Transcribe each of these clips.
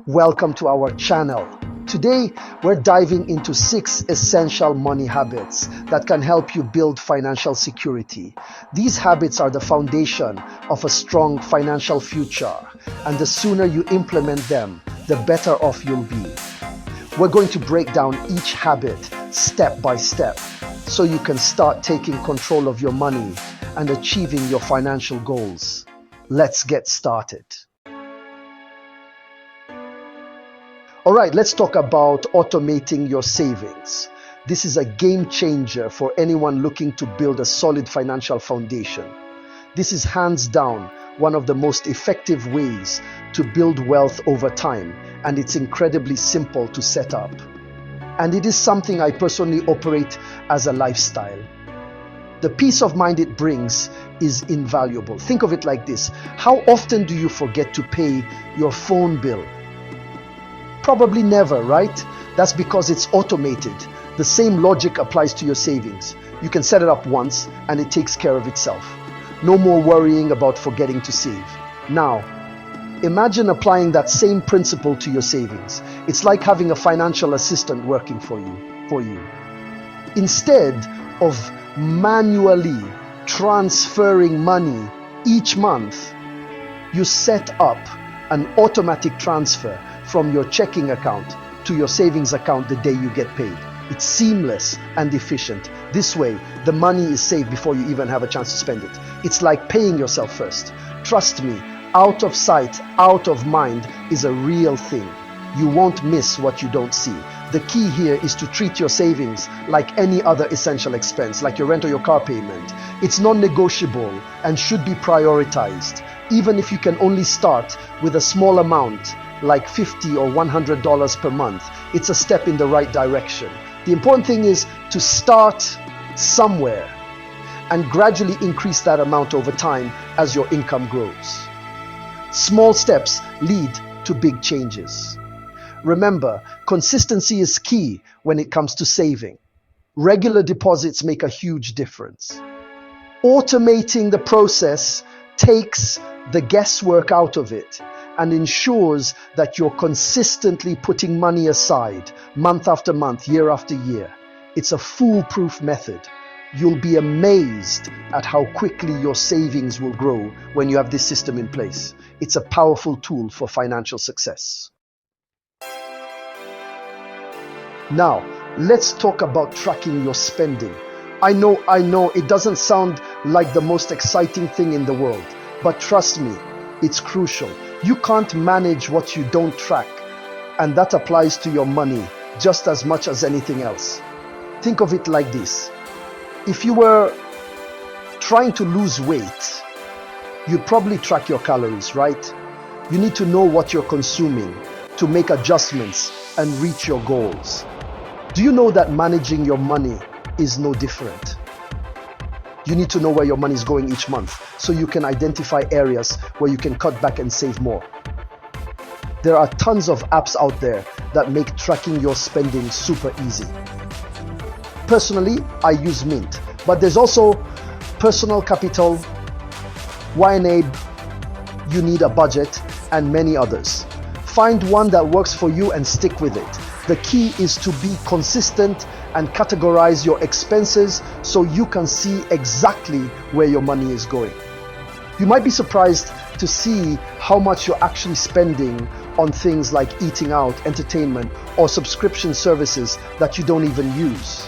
Welcome to our channel. Today, we're diving into 6 essential money habits that can help you build financial security. These habits are the foundation of a strong financial future, and the sooner you implement them, the better off you'll be. We're going to break down each habit step by step so you can start taking control of your money and achieving your financial goals. Let's get started. All right, let's talk about automating your savings. This is a game changer for anyone looking to build a solid financial foundation. This is hands down one of the most effective ways to build wealth over time, and it's incredibly simple to set up. And it is something I personally operate as a lifestyle. The peace of mind it brings is invaluable. Think of it like this. How often do you forget to pay your phone bill? Probably never, right? That's because it's automated. The same logic applies to your savings. You can set it up once and it takes care of itself. No more worrying about forgetting to save. Now, imagine applying that same principle to your savings. It's like having a financial assistant working for you. Instead of manually transferring money each month, you set up an automatic transfer from your checking account to your savings account the day you get paid. It's seamless and efficient. This way, the money is saved before you even have a chance to spend it. It's like paying yourself first. Trust me, out of sight, out of mind is a real thing. You won't miss what you don't see. The key here is to treat your savings like any other essential expense, like your rent or your car payment. It's non-negotiable and should be prioritized. Even if you can only start with a small amount, like $50 or $100 per month, it's a step in the right direction. The important thing is to start somewhere and gradually increase that amount over time as your income grows. Small steps lead to big changes. Remember, consistency is key when it comes to saving. Regular deposits make a huge difference. Automating the process takes the guesswork out of it and ensures that you're consistently putting money aside month after month, year after year. It's a foolproof method. You'll be amazed at how quickly your savings will grow when you have this system in place. It's a powerful tool for financial success. Now, let's talk about tracking your spending. I know, it doesn't sound like the most exciting thing in the world, but trust me, it's crucial. You can't manage what you don't track, and that applies to your money just as much as anything else. Think of it like this. If you were trying to lose weight, you'd probably track your calories, right? You need to know what you're consuming to make adjustments and reach your goals. Do you know that managing your money is no different? You need to know where your money is going each month so you can identify areas where you can cut back and save more. There are tons of apps out there that make tracking your spending super easy. Personally, I use Mint, but there's also Personal Capital, YNAB, You Need a Budget, and many others. Find one that works for you and stick with it. The key is to be consistent and categorize your expenses so you can see exactly where your money is going. You might be surprised to see how much you're actually spending on things like eating out, entertainment, or subscription services that you don't even use.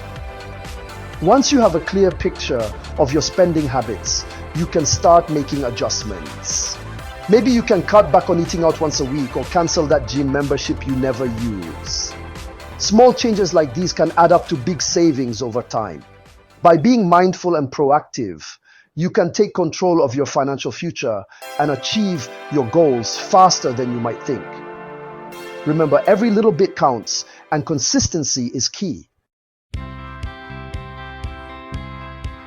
Once you have a clear picture of your spending habits, you can start making adjustments. Maybe you can cut back on eating out once a week or cancel that gym membership you never use. Small changes like these can add up to big savings over time. By being mindful and proactive, you can take control of your financial future and achieve your goals faster than you might think. Remember, every little bit counts, and consistency is key.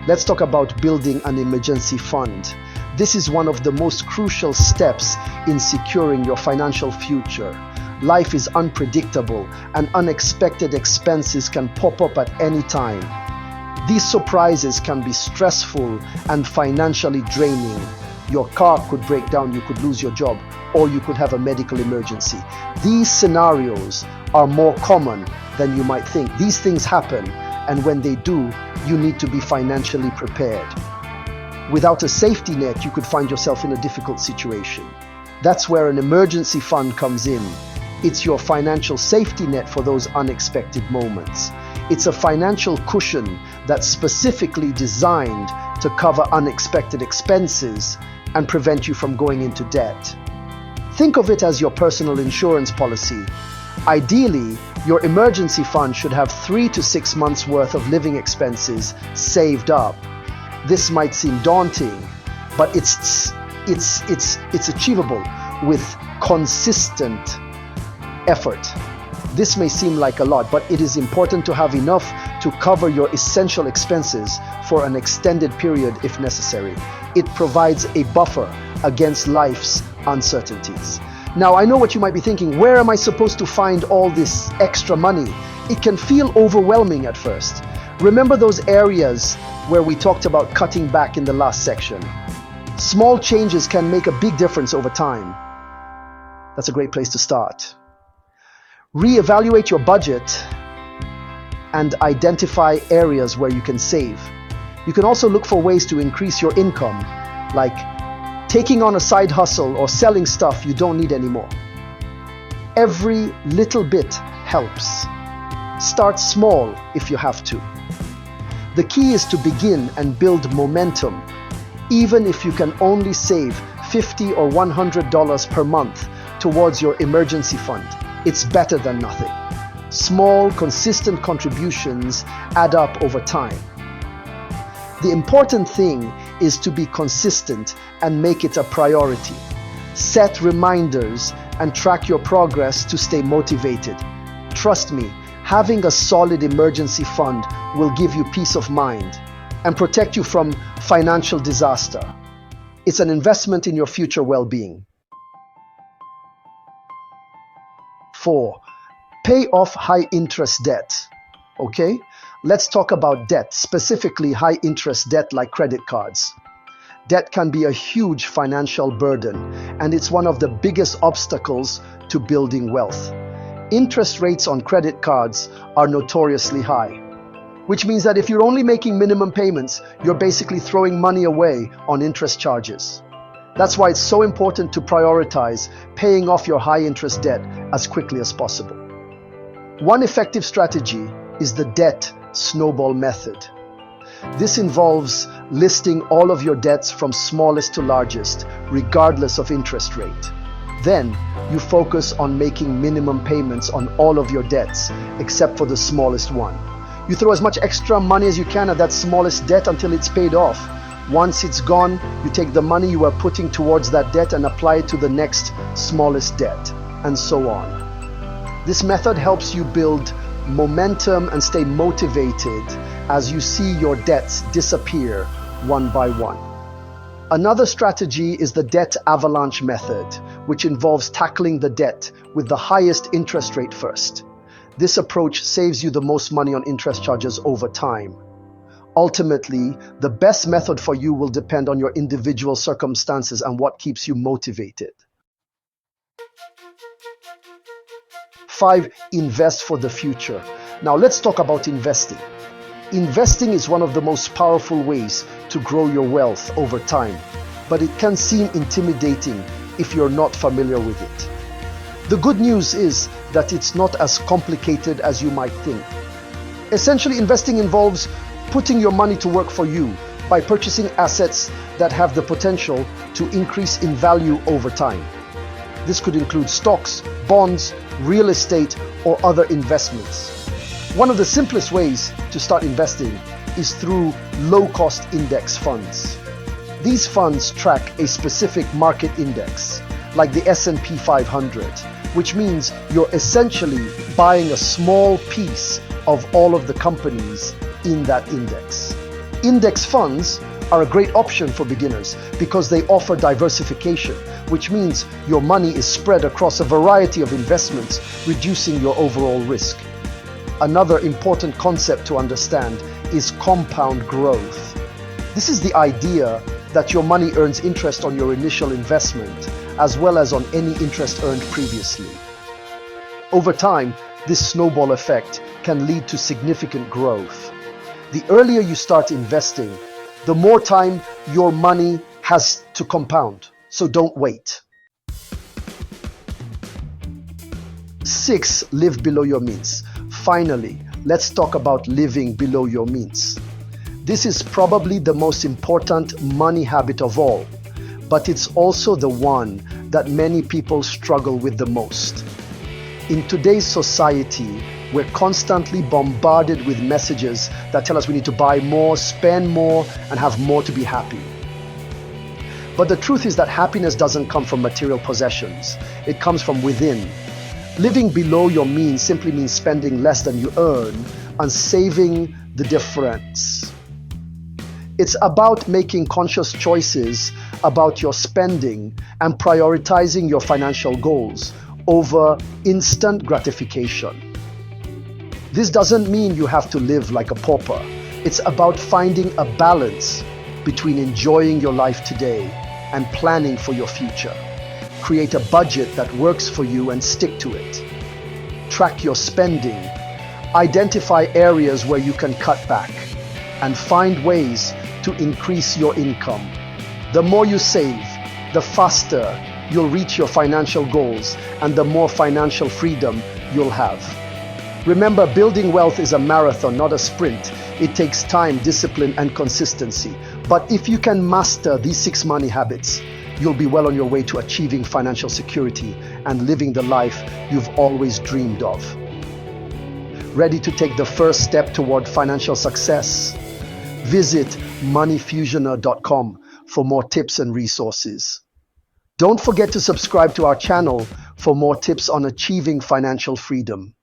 Let's talk about building an emergency fund. This is one of the most crucial steps in securing your financial future. Life is unpredictable and unexpected expenses can pop up at any time. These surprises can be stressful and financially draining. Your car could break down, you could lose your job, or you could have a medical emergency. These scenarios are more common than you might think. These things happen, and when they do, you need to be financially prepared. Without a safety net, you could find yourself in a difficult situation. That's where an emergency fund comes in. It's your financial safety net for those unexpected moments. It's a financial cushion that's specifically designed to cover unexpected expenses and prevent you from going into debt. Think of it as your personal insurance policy. Ideally, your emergency fund should have 3 to 6 months worth of living expenses saved up. This might seem daunting, but it's achievable with consistent effort. This may seem like a lot, but it is important to have enough to cover your essential expenses for an extended period if necessary. It provides a buffer against life's uncertainties. Now, I know what you might be thinking, where am I supposed to find all this extra money? It can feel overwhelming at first. Remember those areas where we talked about cutting back in the last section? Small changes can make a big difference over time. That's a great place to start. Reevaluate your budget and identify areas where you can save. You can also look for ways to increase your income, like taking on a side hustle or selling stuff you don't need anymore. Every little bit helps. Start small if you have to. The key is to begin and build momentum. Even if you can only save $50 or $100 per month towards your emergency fund, it's better than nothing. Small, consistent contributions add up over time. The important thing is to be consistent and make it a priority. Set reminders and track your progress to stay motivated. Trust me, having a solid emergency fund will give you peace of mind and protect you from financial disaster. It's an investment in your future well-being. 4. Pay off high-interest debt. Okay? Let's talk about debt, specifically high-interest debt like credit cards. Debt can be a huge financial burden, and it's one of the biggest obstacles to building wealth. Interest rates on credit cards are notoriously high, which means that if you're only making minimum payments, you're basically throwing money away on interest charges. That's why it's so important to prioritize paying off your high-interest debt as quickly as possible. One effective strategy is the debt snowball method. This involves listing all of your debts from smallest to largest, regardless of interest rate. Then, you focus on making minimum payments on all of your debts, except for the smallest one. You throw as much extra money as you can at that smallest debt until it's paid off. Once it's gone, you take the money you are putting towards that debt and apply it to the next smallest debt, and so on. This method helps you build momentum and stay motivated as you see your debts disappear one by one. Another strategy is the debt avalanche method, which involves tackling the debt with the highest interest rate first. This approach saves you the most money on interest charges over time. Ultimately, the best method for you will depend on your individual circumstances and what keeps you motivated. 5. Invest for the future. Now let's talk about investing. Investing is one of the most powerful ways to grow your wealth over time, but it can seem intimidating if you're not familiar with it. The good news is that it's not as complicated as you might think. Essentially, investing involves putting your money to work for you by purchasing assets that have the potential to increase in value over time. This could include stocks, bonds, real estate, or other investments. One of the simplest ways to start investing is through low-cost index funds. These funds track a specific market index, like the S&P 500, which means you're essentially buying a small piece of all of the companies in that index. Index funds are a great option for beginners because they offer diversification, which means your money is spread across a variety of investments, reducing your overall risk. Another important concept to understand is compound growth. This is the idea that your money earns interest on your initial investment, as well as on any interest earned previously. Over time, this snowball effect can lead to significant growth. The earlier you start investing, the more time your money has to compound. So don't wait. 6. Live below your means. Finally, let's talk about living below your means. This is probably the most important money habit of all, but it's also the one that many people struggle with the most. In today's society, we're constantly bombarded with messages that tell us we need to buy more, spend more, and have more to be happy. But the truth is that happiness doesn't come from material possessions. It comes from within. Living below your means simply means spending less than you earn and saving the difference. It's about making conscious choices about your spending and prioritizing your financial goals over instant gratification. This doesn't mean you have to live like a pauper. It's about finding a balance between enjoying your life today and planning for your future. Create a budget that works for you and stick to it. Track your spending. Identify areas where you can cut back and find ways to increase your income. The more you save, the faster you'll reach your financial goals and the more financial freedom you'll have. Remember, building wealth is a marathon, not a sprint. It takes time, discipline, and consistency. But if you can master these 6 money habits, you'll be well on your way to achieving financial security and living the life you've always dreamed of. Ready to take the first step toward financial success? Visit moneyfusioner.com for more tips and resources. Don't forget to subscribe to our channel for more tips on achieving financial freedom.